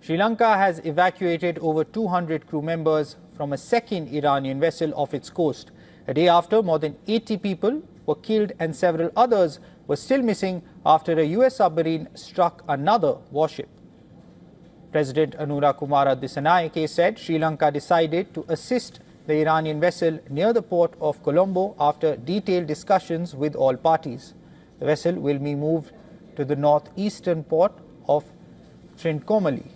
Sri Lanka has evacuated over 200 crew members from a second Iranian vessel off its coast. A day after, more than 80 people were killed and several others were still missing after a US submarine struck another warship. President Anura Kumara Dissanayake said Sri Lanka decided to assist the Iranian vessel near the port of Colombo after detailed discussions with all parties. The vessel will be moved to the northeastern port of Trincomalee.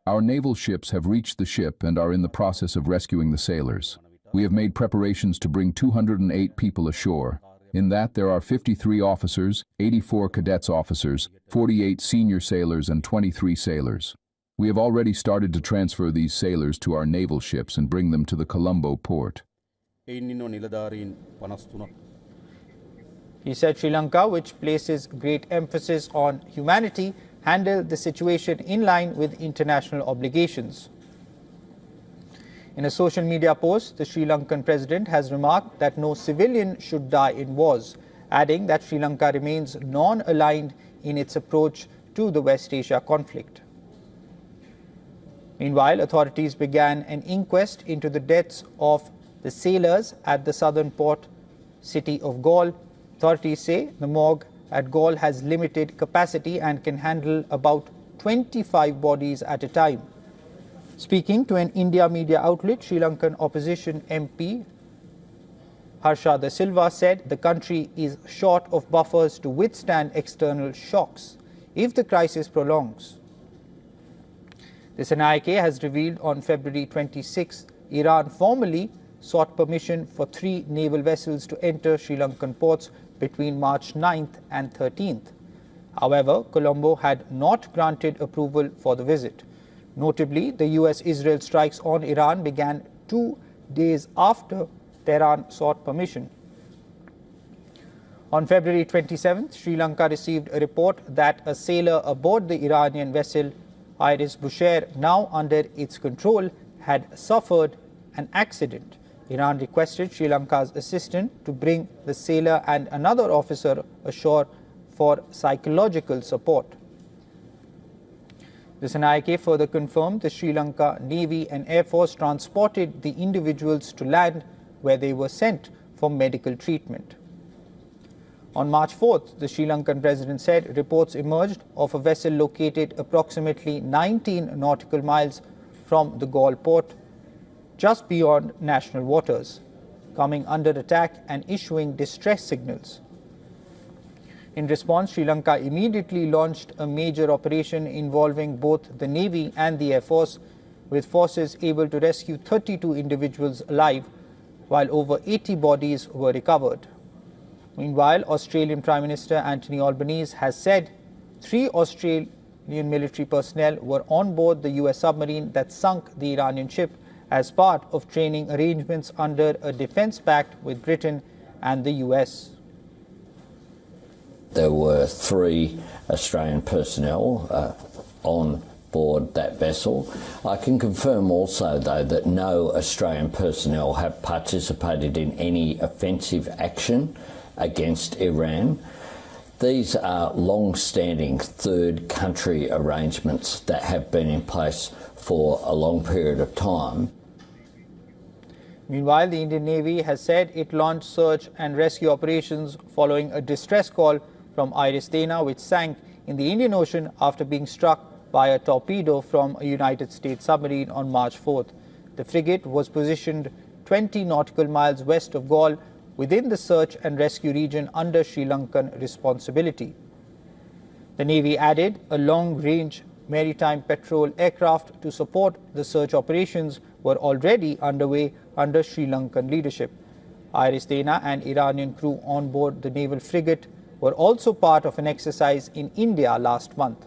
Our naval ships have reached the ship and are in the process of rescuing the sailors. We have made preparations to bring 208 people ashore. In that, there are 53 officers, 84 cadets officers, 48 senior sailors, and 23 sailors. We have already started to transfer these sailors to our naval ships and bring them to the Colombo port. He said Sri Lanka, which places great emphasis on humanity, handled the situation in line with international obligations. In a social media post, the Sri Lankan president has remarked that no civilian should die in wars, adding that Sri Lanka remains non-aligned in its approach to the West Asia conflict. Meanwhile, authorities began an inquest into the deaths of the sailors at the southern port city of Galle. Authorities say the morgue at Galle has limited capacity and can handle about 25 bodies at a time. Speaking to an India media outlet, Sri Lankan opposition MP Harsha De Silva said the country is short of buffers to withstand external shocks if the crisis prolongs. Dissanayake has revealed on February 26 Iran formally sought permission for 3 naval vessels to enter Sri Lankan ports between March 9th and 13th. However, Colombo had not granted approval for the visit. Notably, the US-Israel strikes on Iran began 2 days after Tehran sought permission. On February 27th, Sri Lanka received a report that a sailor aboard the Iranian vessel Iris Bushehr, now under its control, had suffered an accident. Iran requested Sri Lanka's assistance to bring the sailor and another officer ashore for psychological support. Dissanayake further confirmed the Sri Lanka Navy and Air Force transported the individuals to land where they were sent for medical treatment. On March 4th, the Sri Lankan president said reports emerged of a vessel located approximately 19 nautical miles from the Galle port, just beyond national waters, coming under attack and issuing distress signals. In response, Sri Lanka immediately launched a major operation involving both the Navy and the Air Force, with forces able to rescue 32 individuals alive, while over 80 bodies were recovered. Meanwhile, Australian Prime Minister Anthony Albanese has said 3 Australian military personnel were on board the US submarine that sunk the Iranian ship as part of training arrangements under a defense pact with Britain and the US. There were 3 Australian personnel on board that vessel. I can confirm also, though, that no Australian personnel have participated in any offensive action against Iran. These are long-standing third country arrangements that have been in place for a long period of time. Meanwhile, the Indian Navy has said it launched search and rescue operations following a distress call from Iris Dana, which sank in the Indian Ocean after being struck by a torpedo from a United States submarine on March 4th. The frigate was positioned 20 nautical miles west of Galle within the search and rescue region under Sri Lankan responsibility. The Navy added a long-range maritime patrol aircraft to support the search operations were already underway under Sri Lankan leadership. Iris Dana and Iranian crew on board the naval frigate were also part of an exercise in India last month.